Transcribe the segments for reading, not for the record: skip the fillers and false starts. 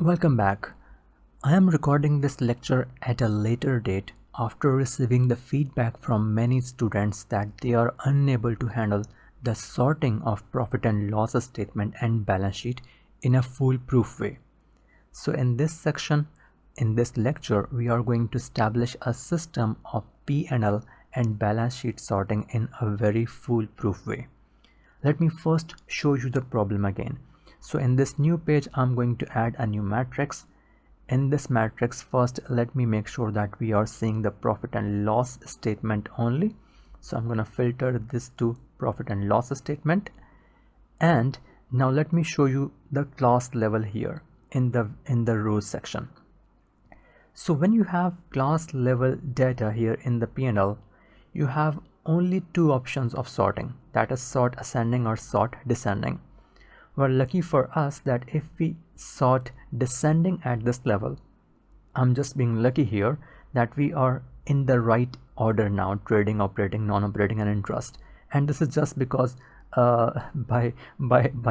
Welcome back. I am recording this lecture at a later date after receiving the feedback from many students that they are unable to handle the sorting of profit and loss statement and balance sheet in a foolproof way. So in this section, in this lecture, we are going to establish a system of P&L and balance sheet sorting in a very foolproof way. Let me first show you the problem again. So in this new page, I'm going to add a new matrix. In this matrix, first let me make sure that we are seeing the profit and loss statement only. So I'm going to filter this to profit and loss statement. And now let me show you the class level here in the rows section. So when you have class level data here in the P&L, you have only two options of sorting, that is sort ascending or sort descending. We're lucky for us that if we sort descending at this level, I'm just being lucky here that we are in the right order now: trading, operating, non-operating, and interest. And this is just because by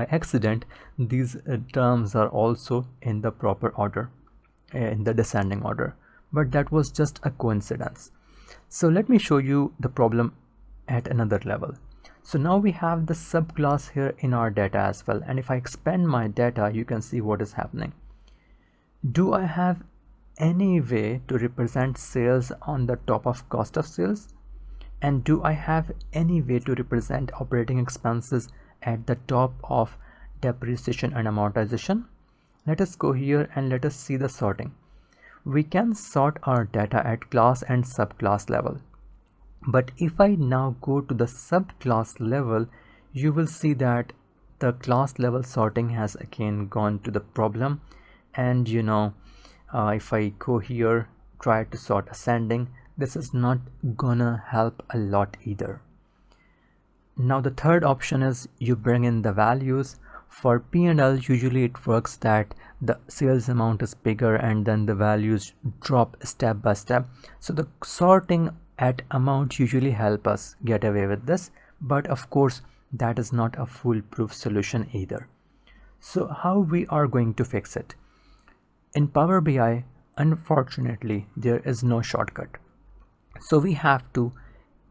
accident these terms are also in the proper order, in the descending order, but that was just a coincidence. So let me show you the problem at another level. So now we have the subclass here in our data as well, and if I expand my data, you can see what is happening. Do I have any way to represent sales on the top of cost of sales? And do I have any way to represent operating expenses at the top of depreciation and amortization? Let us go here and let us see the sorting. We can sort our data at class and subclass level. But if I now go to the subclass level, you will see that the class level sorting has again gone to the problem. And if I go here, try to sort ascending, this is not gonna help a lot either. Now the third option is you bring in the values. For P&L, usually it works that the sales amount is bigger and then the values drop step by step. So the sorting at amount usually help us get away with this, but of course that is not a foolproof solution either. So how we are going to fix it? In Power BI, unfortunately, there is no shortcut. So we have to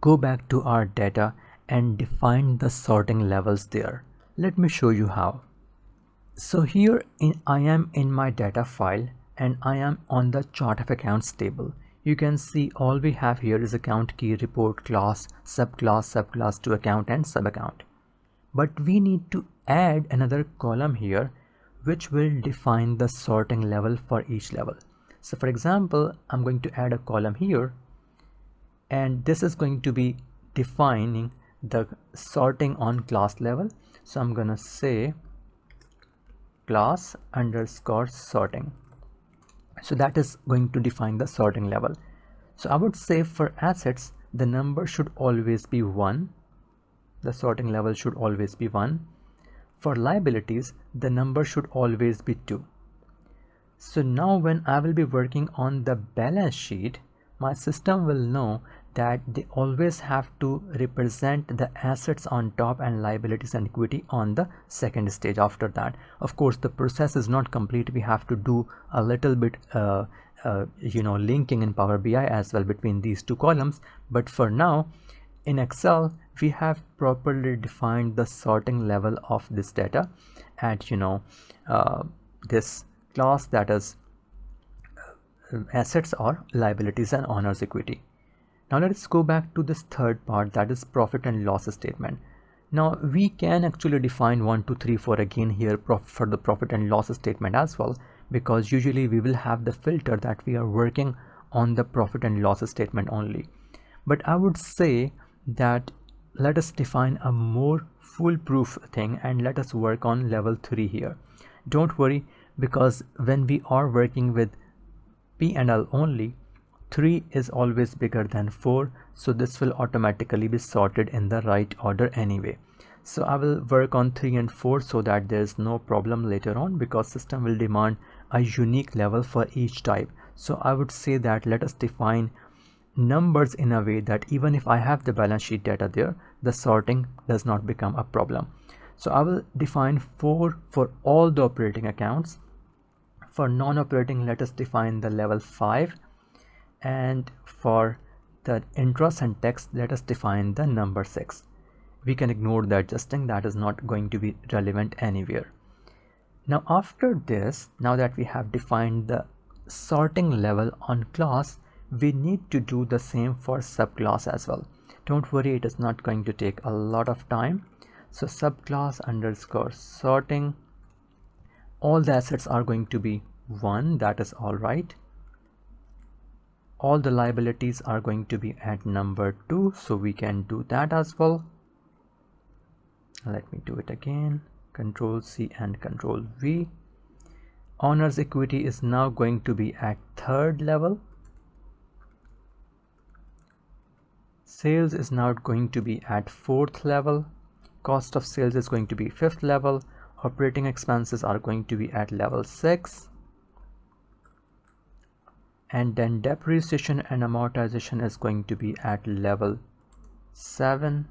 go back to our data and define the sorting levels there. Let me show you how. So here I am in my data file and I am on the chart of accounts table. You can see all we have here is account key, report, class, subclass to account and subaccount. But we need to add another column here which will define the sorting level for each level. So for example, I'm going to add a column here, and this is going to be defining the sorting on class level. So I'm gonna say class underscore sorting. So that is going to define the sorting level. So I would say for assets, the number should always be 1. The sorting level should always be 1. For liabilities, the number should always be 2. So now when I will be working on the balance sheet, my system will know that they always have to represent the assets on top and liabilities and equity on the second stage after that. Of course, the process is not complete. We have to do a little bit linking in Power BI as well between these two columns. But for now, in Excel, we have properly defined the sorting level of this data at this class, that is assets or liabilities and owner's equity. Now let's go back to this third part, that is profit and loss statement. Now we can actually define 1, 2, 3, 4 again here for the profit and loss statement as well, because usually we will have the filter that we are working on the profit and loss statement only. But I would say that let us define a more foolproof thing and let us work on level 3 here. Don't worry, because when we are working with P&L only, 3 is always bigger than 4, so this will automatically be sorted in the right order anyway. So I will work on 3 and 4 so that there is no problem later on, because system will demand a unique level for each type. So I would say that let us define numbers in a way that even if I have the balance sheet data there, the sorting does not become a problem. So I will define 4 for all the operating accounts, For non-operating, let us define the level 5, and for the interest and tax, let us define the number 6. We can ignore the adjusting, that is not going to be relevant anywhere. Now after this, now that we have defined the sorting level on class, we need to do the same for subclass as well. Don't worry, it is not going to take a lot of time. So subclass underscore sorting, all the assets are going to be 1, that is all right. All the liabilities are going to be at number 2, so we can do that as well. Let me do it again. Control C and Control V. Owner's equity is now going to be at 3rd level. Sales is now going to be at 4th level. Cost of sales is going to be 5th level. Operating expenses are going to be at level 6. And then depreciation and amortization is going to be at level 7.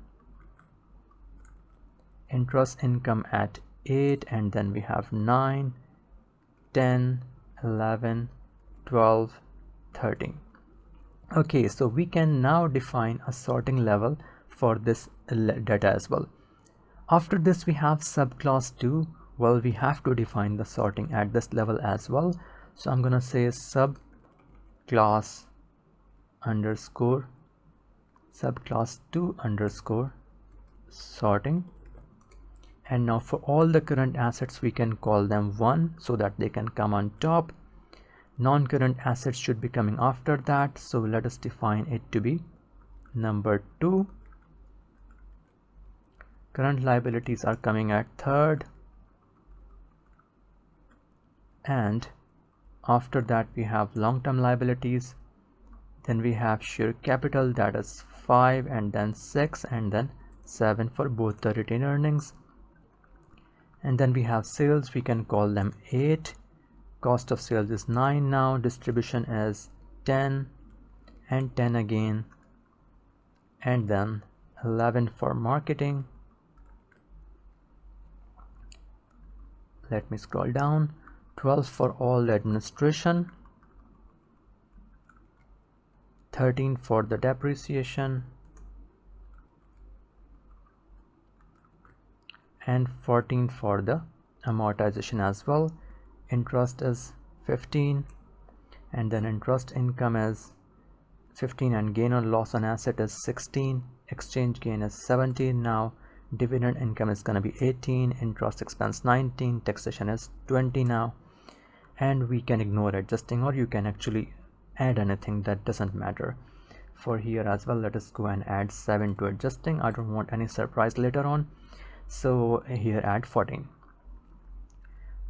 Interest income at 8, and then we have 9, 10, 11, 12, 13. Okay, so we can now define a sorting level for this data as well. After this, we have subclass 2. Well, we have to define the sorting at this level as well. So I'm gonna say subclass 2 underscore sorting. And now for all the current assets, we can call them 1 so that they can come on top. Non-current assets should be coming after that, so let us define it to be number 2. Current liabilities are coming at 3rd, and after that we have long-term liabilities. Then we have share capital, that is 5, and then 6, and then 7 for both the retained earnings. And then we have sales, we can call them 8. Cost of sales is 9 now. Distribution is 10 and 10 again, and then 11 for marketing. Let me scroll down. 12 for all the administration, 13 for the depreciation, and 14 for the amortization as well. Interest is 15, and then interest income is 15, and gain or loss on asset is 16. Exchange gain is 17 now. Dividend income is going to be 18. Interest expense 19. Taxation is 20 now. And we can ignore adjusting, or you can actually add anything, that doesn't matter. For here as well, let us go and add 7 to adjusting. I don't want any surprise later on, so here add 14.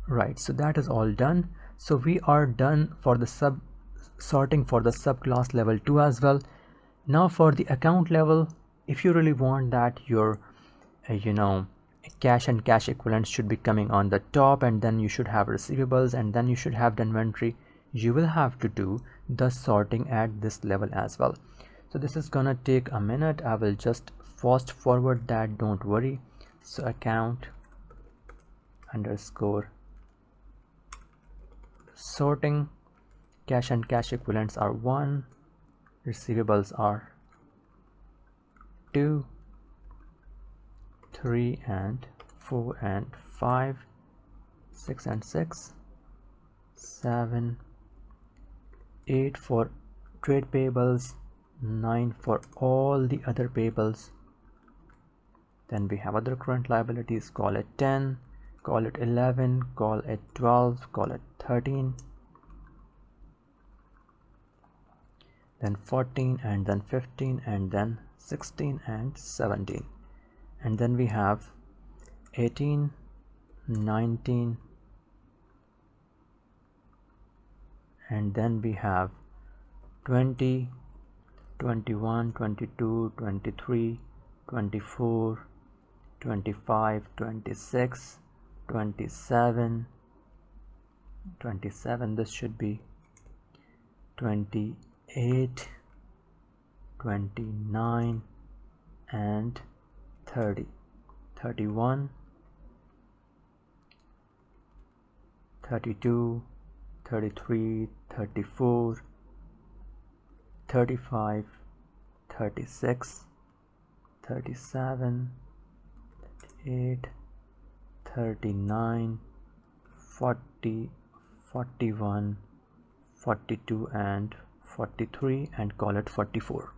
Right, so that is all done. So we are done for the sorting for the subclass level 2 as well. Now for the account level, if you really want that your cash and cash equivalents should be coming on the top, and then you should have receivables, and then you should have the inventory, you will have to do the sorting at this level as well. So this is gonna take a minute. I will just fast forward that, don't worry. So account underscore sorting, cash and cash equivalents are 1, receivables are 2, 3 and 4 and 5, 6 and 6, 7, 8 for trade payables, 9 for all the other payables. Then we have other current liabilities, call it 10, call it 11, call it 12, call it 13, then 14, and then 15, and then 16 and 17. And then we have 18, 19, and then we have 20, 21, 22, 23, 24, 25, 26, 27, 27, this should be 28, 29, and 30, 31, 32, 33, 34, 35, 36, 37, 38, 39, 40, 41, 42 and 43, and call it 44.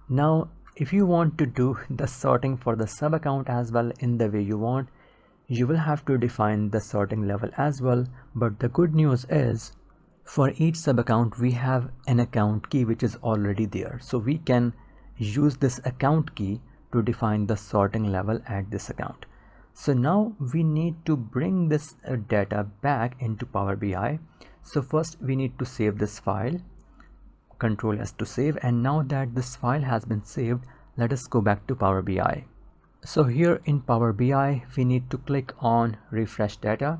Now if you want to do the sorting for the sub account as well in the way you want, you will have to define the sorting level as well. But the good news is, for each sub account we have an account key which is already there, so we can use this account key to define the sorting level at this account. So now we need to bring this data back into Power BI. So first we need to save this file, Control S to save, and now that this file has been saved, let us go back to Power BI. So here in Power BI we need to click on refresh data,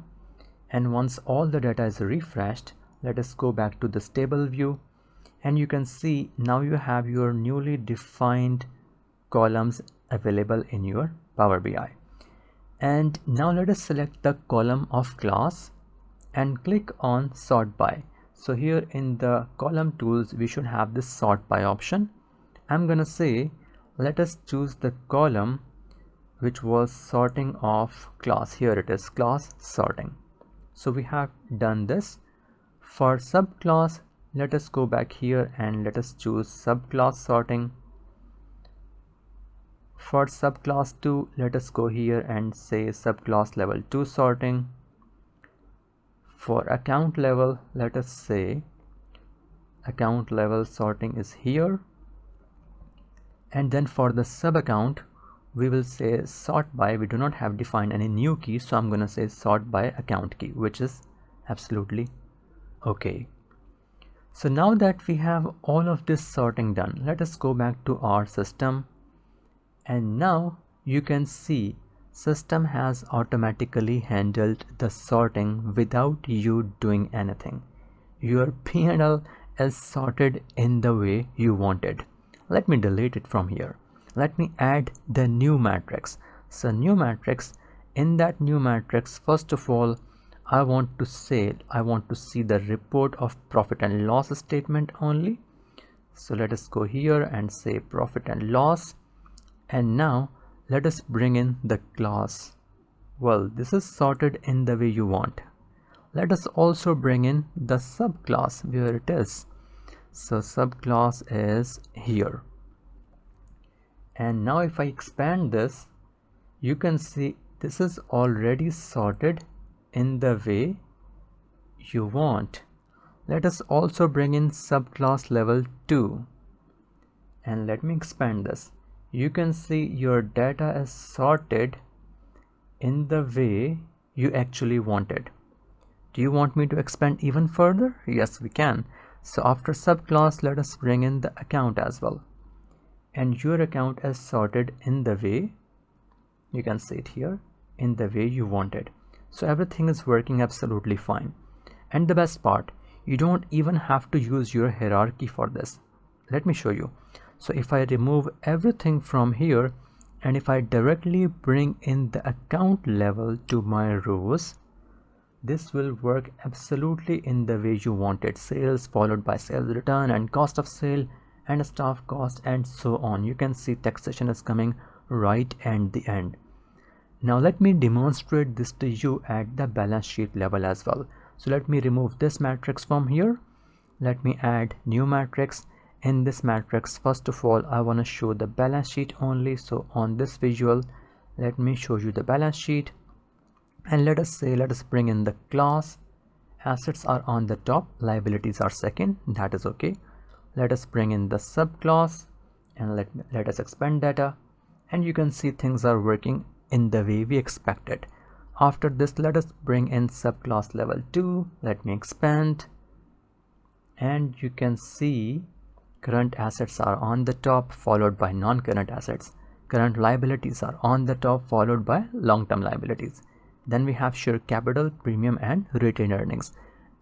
and once all the data is refreshed, let us go back to this table view, and you can see now you have your newly defined columns available in your Power BI. And now let us select the column of class and click on sort by. So here in the column tools we should have this sort by option. I'm gonna say let us choose the column which was sorting of class. Here it is, class sorting. So we have done this. For subclass, let us go back here and let us choose subclass sorting. For subclass 2, let us go here and say subclass level 2 sorting. For account level, let us say account level sorting is here. And then for the sub account, we will say sort by. We do not have defined any new key, so I'm going to say sort by account key, which is absolutely okay. So now that we have all of this sorting done, let us go back to our system, and now you can see system has automatically handled the sorting without you doing anything. Your P&L is sorted in the way you wanted. Let me delete it from here. Let me add the new matrix. So new matrix, in that new matrix, first of all, I want to see the report of profit and loss statement only. So let us go here and say profit and loss, and now let us bring in the class. Well, this is sorted in the way you want. Let us also bring in the subclass where it is. So subclass is here. And now if I expand this, you can see this is already sorted in the way you want. Let us also bring in subclass level 2, and let me expand this. You can see your data is sorted in the way you actually wanted. Do you want me to expand even further? Yes, we can. So after subclass, let us bring in the account as well, and your account is sorted in the way, you can see it here, in the way you wanted. So everything is working absolutely fine. And the best part, you don't even have to use your hierarchy for this. Let me show you. So if I remove everything from here, and if I directly bring in the account level to my rows, this will work absolutely in the way you wanted. Sales followed by sales return and cost of sale and staff cost and so on. You can see taxation is coming right at the end. Now let me demonstrate this to you at the balance sheet level as well. So let me remove this matrix from here. Let me add new matrix. In this matrix, first of all, I want to show the balance sheet only. So on this visual, let me show you the balance sheet, and let us bring in the class. Assets are on the top, liabilities are second. That is okay. Let us bring in the subclass, and let us expand data, and you can see things are working in the way we expected. After this, let us bring in subclass level 2. Let me expand, and you can see current assets are on the top, followed by non-current assets. Current liabilities are on the top, followed by long-term liabilities. Then we have share capital, premium, and retained earnings.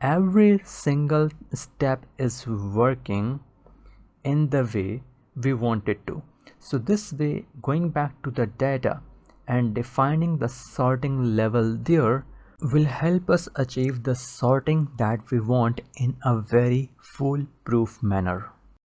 Every single step is working in the way we want it to. So this way, going back to the data and defining the sorting level there, will help us achieve the sorting that we want in a very foolproof manner.